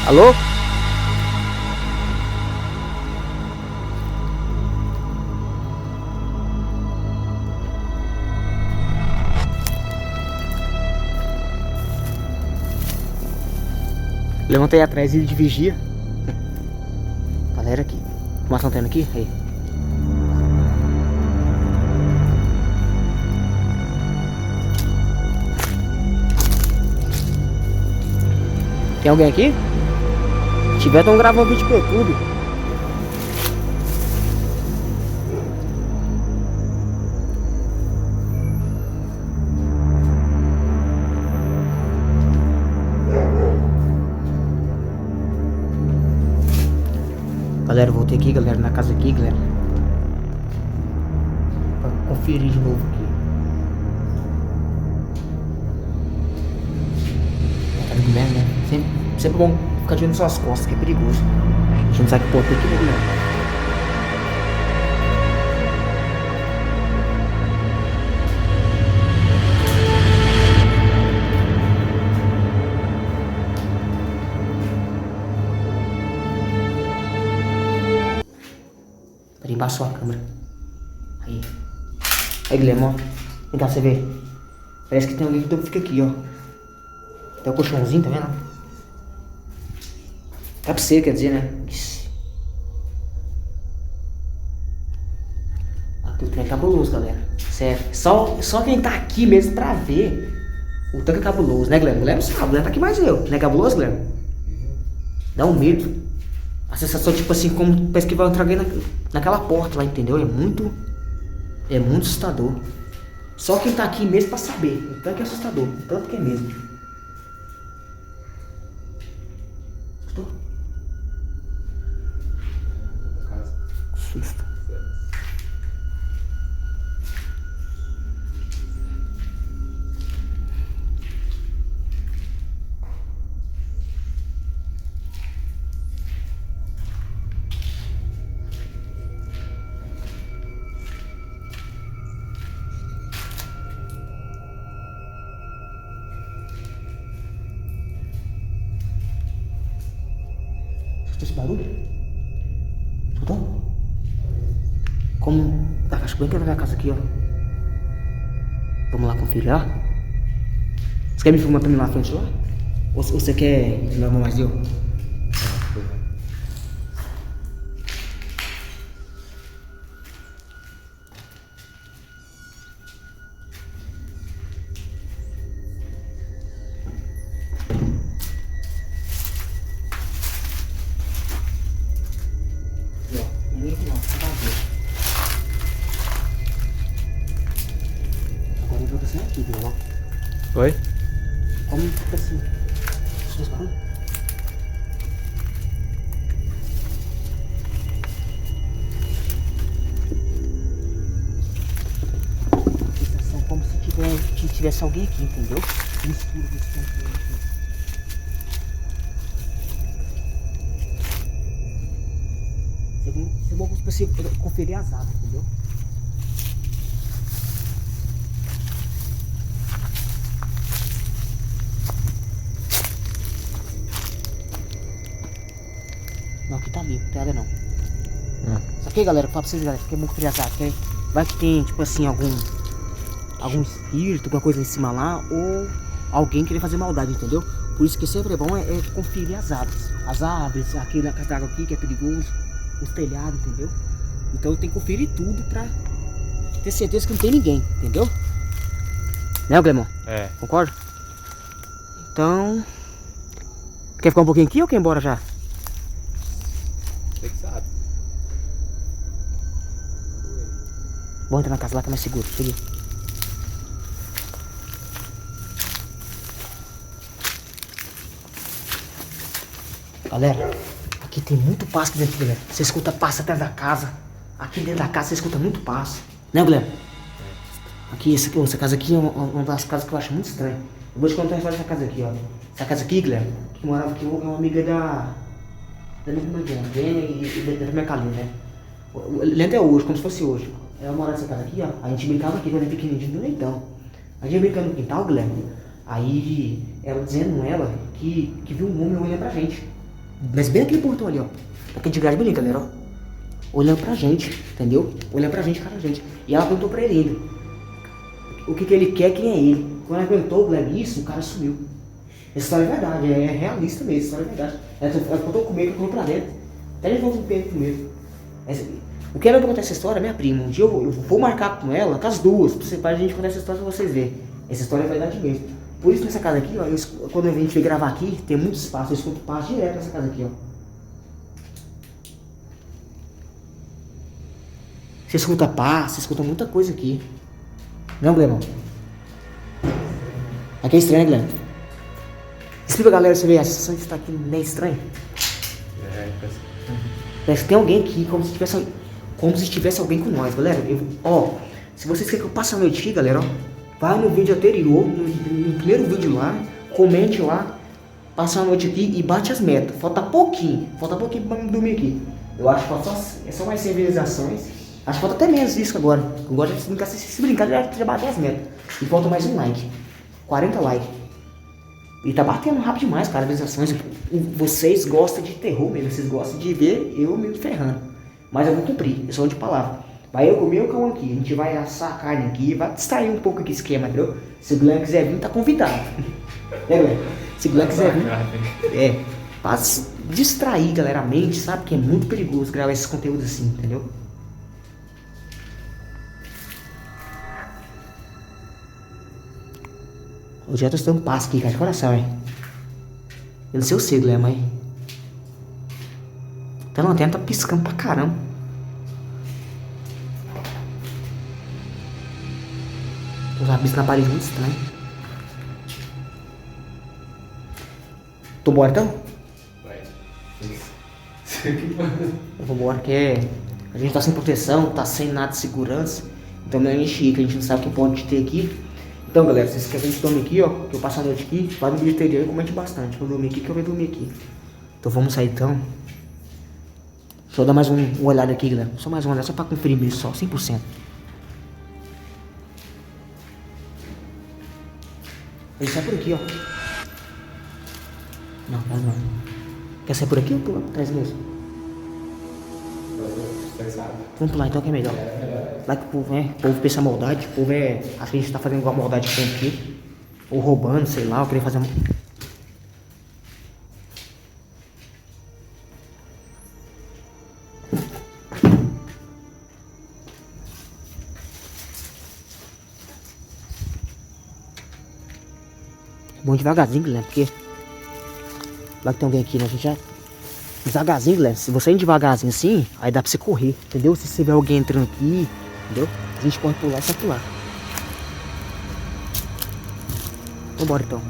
Alô? Levantei atrás ele de vigia. Galera aqui. Fumação tendo aqui? Aí. Tem alguém aqui? Se tiver, estão gravando vídeo pro YouTube. Galera, eu voltei aqui, galera, na casa aqui, galera. Pra conferir de novo aqui. Tá de merda, né? Sempre bom ficar de olho nas suas costas, que é perigoso. A gente não sabe que porta aqui, né, galera? Peraí, embaixou a câmera. Aí. Aí, Guilherme, ó. Vem cá, você vê. Parece que tem alguém que fica aqui, ó. Tem um colchãozinho, tá vendo? Tá pra você, quer dizer, né? Aqui o trem é cabuloso, galera. Sério. Só quem tá aqui mesmo pra ver o tanque é cabuloso, né, Guilherme? O Guilherme sabe, o Guilherme tá aqui mais eu. Não é cabuloso, Guilherme? Dá um medo. A sensação, tipo assim, como parece que vai entrar alguém naquela porta lá, entendeu? É muito assustador. Só quem tá aqui mesmo pra saber. O tanque é assustador. O tanto que é mesmo. Gostou? Susto. Escutou esse barulho? Escutou? Como... Tá, acho que bem que vai na casa aqui, ó. Vamos lá conferir, ó. Você quer me filmar pra mim lá na frente lá? Ou você quer filmar mais eu? Agora eu vou descer aqui, viu? Oi? Como fica assim? Vocês falam? Sensação como se tivesse alguém aqui, entendeu? Mistura com esse tempo aqui. Isso é bom pra você conferir as águas, entendeu? Não, aqui tá limpo, não tem nada não. Só que, galera, fala pra vocês, galera, que é bom conferir as águas, porque vai que tem, tipo assim, algum espírito, alguma coisa em cima lá, ou alguém querer fazer maldade, entendeu? Por isso que sempre é bom é conferir as árvores. As árvores, aqui na casa d'água aqui, que é perigoso, os telhados, entendeu? Então tem que conferir tudo pra ter certeza que não tem ninguém, entendeu? Né, Glemon? É. Concorda? Então... Quer ficar um pouquinho aqui ou quer ir embora já? Você que sabe. Vou entrar na casa lá que é mais seguro. Cheguei. Galera, aqui tem muito passo aqui dentro, galera. Você escuta passo atrás da casa. Aqui dentro da casa você escuta muito passo. Né, Guilherme? Aqui, essa casa aqui é uma das casas que eu acho muito estranha. Eu vou te contar a história dessa casa aqui, ó. Essa casa aqui, Guilherme, que morava aqui, é uma amiga da minha irmã, e da minha Kalina, né? Lembra até hoje, como se fosse hoje. Ela morava nessa casa aqui, ó. A gente brincava aqui quando era pequenininho, no leitão. A gente brincando no quintal, Guilherme. Aí, ela dizendo ela que viu um homem olhando pra gente. Mas bem naquele portão ali, ó. Aquele de grade bonito, galera, ó. Olhando pra gente, entendeu? Olhando pra gente, cara, gente. E ela perguntou pra ele ainda. O que ele quer, quem é ele. Quando ela perguntou, Guilherme, isso, o cara sumiu. Essa história é verdade, é realista mesmo, essa história é verdade. Ela contou comigo, eu pra dentro. Até eles vão comer comigo. O que ela vai contar essa história, minha prima, um dia eu vou marcar com ela, com as duas, pra gente contar essa história pra vocês verem. Essa história é verdade mesmo. Por isso nessa casa aqui, ó, quando a gente veio gravar aqui, tem muito espaço, eu escuto passo direto nessa casa aqui, ó. Você escuta paz, você escuta muita coisa aqui. Não, Guilherme? Aqui é estranho, né, Guilherme? Explica, galera, você vê, a sensação de estar aqui meio estranha. Parece que tem alguém aqui, como se tivesse alguém com nós, galera. Se vocês querem que eu passe a noite aqui, galera, ó, vai no vídeo anterior, no primeiro vídeo lá, comente lá, passa a noite aqui e bate as metas. Falta pouquinho pra me dormir aqui. Eu acho que falta só mais 100 visualizações. Acho que falta até menos isso agora. Eu gosto de brincar, se brincar, já bate as metas. E falta mais um like. 40 likes. E tá batendo rápido demais, cara, visualizações. Vocês gostam de terror mesmo, vocês gostam de ver eu me ferrando. Mas eu vou cumprir, eu sou de palavra. Vai eu comer o cão aqui, a gente vai assar a carne aqui, vai distrair um pouco aqui o esquema, entendeu? Se o Guilherme quiser vir, tá convidado. Se o Guilherme quiser vir, pra distrair, galera, a mente, sabe? Que é muito perigoso gravar esses conteúdos assim, entendeu? Eu já tô estudando passo aqui, cara, de coração, hein? Eu não sei o sei, Guilherme, mas... Tá na tela, tá piscando pra caramba. Tem uns rabiscos na parede muito estranho. Tô embora então? Vai. Eu vou embora, porque a gente tá sem proteção, tá sem nada de segurança. Então não é encher, que a gente não sabe o que pode ter aqui. Então, galera, se vocês querem que a gente tome aqui, ó, que eu passo a noite aqui, vai no vídeo anterior e comente bastante. Vou dormir aqui, que eu vou dormir aqui. Então vamos sair então. Deixa eu dar mais uma olhada aqui, galera. Só mais uma olhada, só pra conferir mesmo, só, 100%. Ele sai por aqui, ó. Não, não. Quer sair por aqui ou por atrás mesmo? Vamos pular então, que é melhor. Lá que o povo pensa maldade, o povo acha que a gente tá fazendo igual maldade que tem aqui. Ou roubando, sei lá, ou querendo fazer... Bom devagarzinho, Guilherme, porque... Lá que tem alguém aqui, né? A gente já... Devagarzinho, Guilherme. Se você ir devagarzinho assim, aí dá pra você correr, entendeu? Se você vê alguém entrando aqui, entendeu? A gente pode pular e só pular. Vambora então.